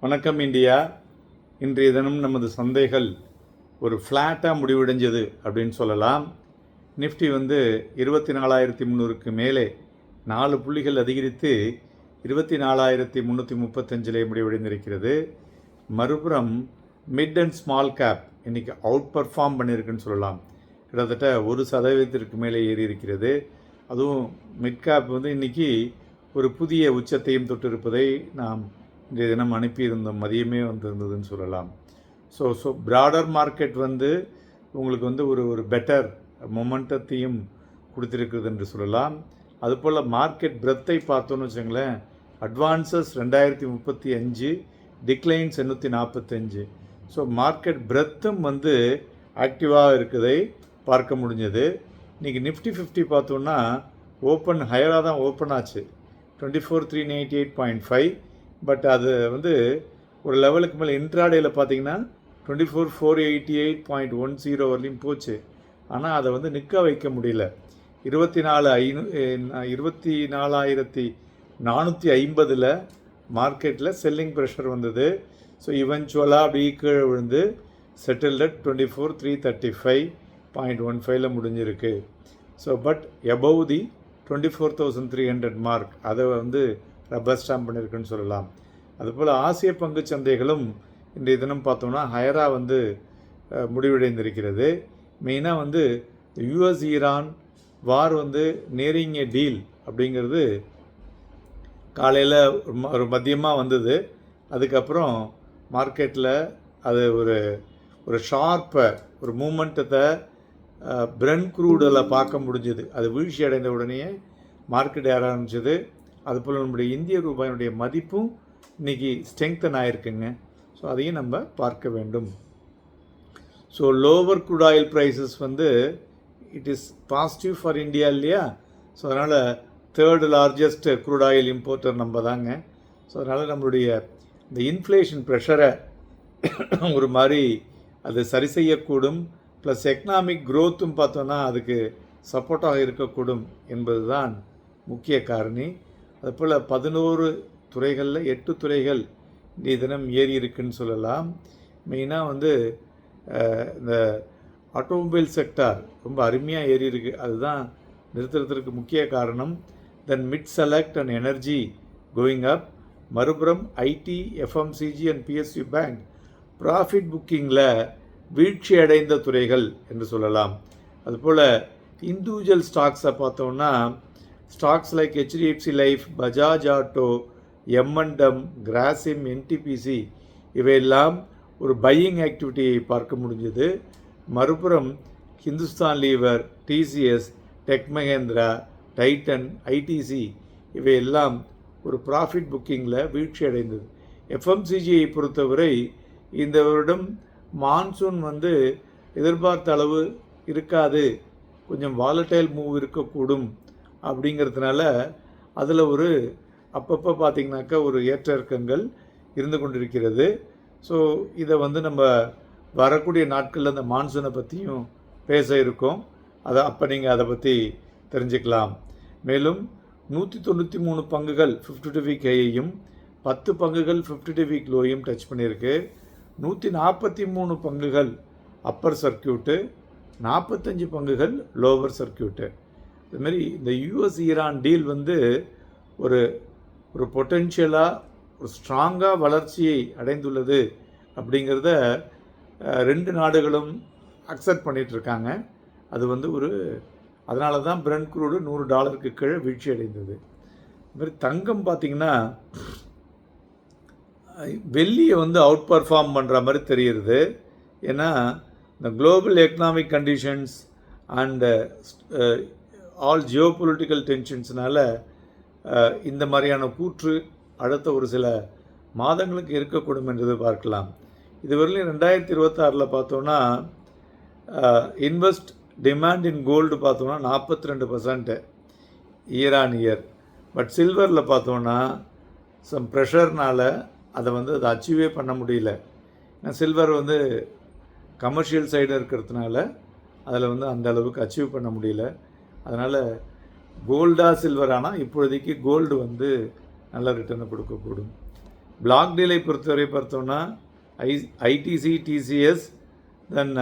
வணக்கம் இந்தியா. இன்றைய தினம் நமது சந்தைகள் ஒரு ஃப்ளாட்டாக முடிவடைஞ்சது அப்படின்னு சொல்லலாம். நிஃப்டி 24,300க்கு மேலே 4 புள்ளிகள் அதிகரித்து 24,335 முடிவடைந்திருக்கிறது. மறுபுறம் மிட் அண்ட் ஸ்மால் கேப் இன்றைக்கி அவுட் பர்ஃபார்ம் பண்ணியிருக்குன்னு சொல்லலாம். கிட்டத்தட்ட 1% மேலே ஏறி இருக்கிறது. அதுவும் மிட் கேப் இன்றைக்கி ஒரு புதிய உச்சத்தையும் தொட்டிருப்பதை நாம் இன்றைய தினம் அனுப்பியிருந்தோம். மதியமே வந்திருந்ததுன்னு சொல்லலாம். ஸோ ப்ராடர் மார்க்கெட் உங்களுக்கு ஒரு பெட்டர் மொமெண்டத்தையும் கொடுத்துருக்குது என்று சொல்லலாம். அதுபோல் மார்க்கெட் பிரெத்தை பார்த்தோன்னு வச்சுங்களேன், அட்வான்சஸ் 2035, டிக்ளைன்ஸ் 845. ஸோ மார்க்கெட் பிரெத்தும் ஆக்டிவாக இருக்குதை பார்க்க முடிஞ்சது. இன்றைக்கி நிஃப்டி 50 பார்த்தோன்னா ஓப்பன் ஹையராக தான் ஓப்பன் ஆச்சு, 24,388.5. பட் அது ஒரு லெவலுக்கு மேலே இன்ட்ராடேயில் பார்த்தீங்கன்னா 24,488.10 வரலையும் போச்சு. ஆனால் அதை நிற்க வைக்க முடியல. 24,450 மார்க்கெட்டில் செல்லிங் ப்ரெஷர் வந்தது. ஸோ இவென்ச்சுவலாக அப்படி கீழே விழுந்து செட்டில்ட் அட் 24,335.15 முடிஞ்சிருக்கு. So but above the 24,300 mark அதை ரப்பர் ஸ்டாம்ப் பண்ணியிருக்குன்னு சொல்லலாம். அதுபோல் ஆசிய பங்கு சந்தைகளும் இன்றைய தினம் பார்த்தோம்னா ஹையராக முடிவடைந்திருக்கிறது. மெயினாக யூஎஸ் ஈரான் வார் நேரிங் எ டீல் அப்படிங்கிறது காலையில் ஒரு மதியமாக வந்தது. அதுக்கப்புறம் மார்க்கெட்டில் அது ஒரு ஷார்ப்பை ஒரு மூமெண்ட்டத்தை பிரெண்ட் க்ரூடில் பார்க்க முடிஞ்சுது. அது வீழ்ச்சி அடைந்த உடனேயே மார்க்கெட் ஏற ஆரம்பிச்சது. அதுபோல் நம்முடைய இந்திய ரூபாயினுடைய மதிப்பும் இன்றைக்கி ஸ்ட்ரெங்தன் ஆகிருக்குங்க. ஸோ அதையும் நம்ம பார்க்க வேண்டும். So lower crude oil prices it is positive for India இல்லையா? ஸோ அதனால் 3rd largest crude oil importer நம்ம தாங்க. ஸோ அதனால் நம்மளுடைய இந்த இன்ஃப்ளேஷன் ப்ரெஷரை ஒரு மாதிரி அது சரி செய்யக்கூடும். ப்ளஸ் எக்கனாமிக் க்ரோத்தும் பார்த்தோன்னா அதுக்கு சப்போர்ட்டாக இருக்கக்கூடும் என்பது தான் முக்கிய காரணி. அதுபோல் 11 துறைகளில் 8 துறைகள் இன்றைய தினம் ஏறி இருக்குன்னு சொல்லலாம். மெயினாக இந்த ஆட்டோமொபைல் செக்டார் ரொம்ப அருமையாக ஏறி இருக்குது. அதுதான் நிறுத்துறதுக்கு முக்கிய காரணம். Then mid select and energy going up. மறுபுறம் IT, FMCG and PSU bank profit புக்கிங்கில் வீழ்ச்சி அடைந்த துறைகள் என்று சொல்லலாம். அதுபோல் இண்டிவிஜுவல் ஸ்டாக்ஸை பார்த்தோம்னா stocks like HDFC life, Bajaj auto, எம்என்டம், கிராசிம், என்டிபிசி இவையெல்லாம் ஒரு பையிங் ஆக்டிவிட்டியை பார்க்க முடிஞ்சது. மறுபுறம் Hindustan lever, TCS, tech Mahindra, Titan, ITC இவையெல்லாம் ஒரு ப்ராஃபிட் புக்கிங்கில் வீழ்ச்சி அடைந்தது. எஃப்எம்சிஜியை பொறுத்தவரை இந்த வருடம் மான்சூன் எதிர்பார்த்த அளவு இருக்காது, கொஞ்சம் வாலட்டைல் மூவ் இருக்கக்கூடும். அப்படிங்கிறதுனால அதில் அப்பப்போ பார்த்திங்கனாக்கா ஒரு ஏற்ற இறக்கங்கள் இருந்து கொண்டிருக்கிறது. ஸோ இதை நம்ம வரக்கூடிய நாட்களில் அந்த மான்சூனை பற்றியும் பேச இருக்கோம். அப்போ நீங்கள் அதை பற்றி தெரிஞ்சுக்கலாம். மேலும் 193 பங்குகள் 52 வீக் ஹையையும் 10 பங்குகள் 52 வீக் லோயும் டச் பண்ணியிருக்கு. 143 பங்குகள் அப்பர் சர்க்கியூட்டு, 45 பங்குகள் லோவர் சர்க்கியூட்டு. இதுமாரி இந்த யூஎஸ் ஈரான் டீல் ஒரு பொட்டென்ஷியலாக ஒரு ஸ்ட்ராங்காக வளர்ச்சியை அடைந்துள்ளது அப்படிங்கிறத 2 நாடுகளும் அக்செப்ட் பண்ணிகிட்ருக்காங்க. அது அதனால தான் பிரெண்ட் க்ரூடு $100 கீழே வீழ்ச்சி அடைந்தது. இதுமாதிரி தங்கம் பார்த்திங்கன்னா வெள்ளியை அவுட் பர்ஃபார்ம் பண்ணுற மாதிரி தெரியுது. ஏன்னா இந்த global economic conditions and all geopolitical டென்ஷன்ஸ்னால இந்த மாதிரியான கூற்று அடுத்த ஒரு சில மாதங்களுக்கு இருக்கக்கூடும் என்றது பார்க்கலாம். இதுவரையிலும் 2026 பார்த்தோன்னா இன்வெஸ்ட் டிமாண்ட் இன் கோல்டு பார்த்தோன்னா 42% இயர் ஆன் இயர். பட் சில்வரில் பார்த்தோன்னா சம் ப்ரெஷர்னால் அதை அதை அச்சீவே பண்ண முடியல. ஏன்னா சில்வர் கமர்ஷியல் சைடு இருக்கிறதுனால அதில் அந்த அளவுக்கு அச்சீவ் பண்ண முடியல. அதனால் கோல்டா சில்வர் ஆனால் இப்பொழுதைக்கு கோல்டு நல்ல ரிட்டர்னை கொடுக்கக்கூடும். பிளாக் டீலை பொறுத்தவரை பார்த்தோன்னா ITC, TCS, then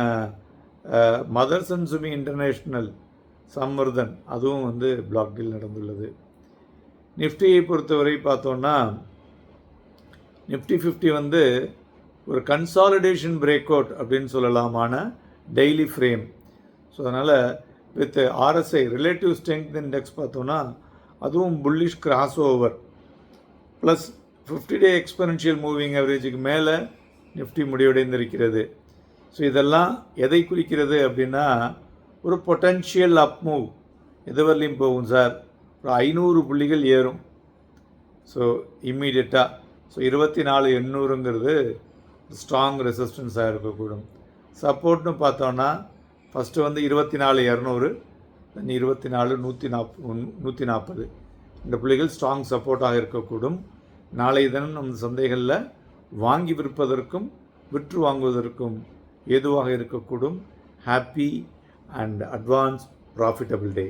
Motherson Sumi international, Samvardhana, அதுவும் வந்து பிளாக் டீல் நடந்துள்ளது. நிஃப்டியை பொறுத்தவரை பார்த்தோன்னா நிஃப்டி 50 வந்து ஒரு கன்சாலிடேஷன் பிரேக் அவுட் அப்படின்னு சொல்லலாமான டெய்லி ஃப்ரேம். ஸோ அதனால் with RSI relative strength index பார்த்தோன்னா அதுவும் bullish cross over plus 50-day exponential moving ஆவரேஜுக்கு மேலே நிஃப்டி முடிவடைந்திருக்கிறது. ஸோ இதெல்லாம் எதை குறிக்கிறது அப்படின்னா ஒரு பொட்டன்ஷியல் அப் மூவ் எது வரலையும் போகும் சார், ஒரு 500 புள்ளிகள் ஏறும். ஸோ இம்மீடியட்டாக ஸோ 24,800ங்கிறது ஸ்ட்ராங் ரெசிஸ்டன்ஸாக இருக்கக்கூடும். சப்போர்ட்னு பார்த்தோன்னா ஃபஸ்ட்டு வந்து 24,200, தென் 24,140 இந்த புள்ளிகள் ஸ்ட்ராங் சப்போர்ட்டாக இருக்கக்கூடும். நாளைய தினம் நம்ம சந்தைகளில் வாங்கி விற்பதற்கும் விற்று வாங்குவதற்கும் ஏதுவாக இருக்கக்கூடும். Happy and advance profitable day.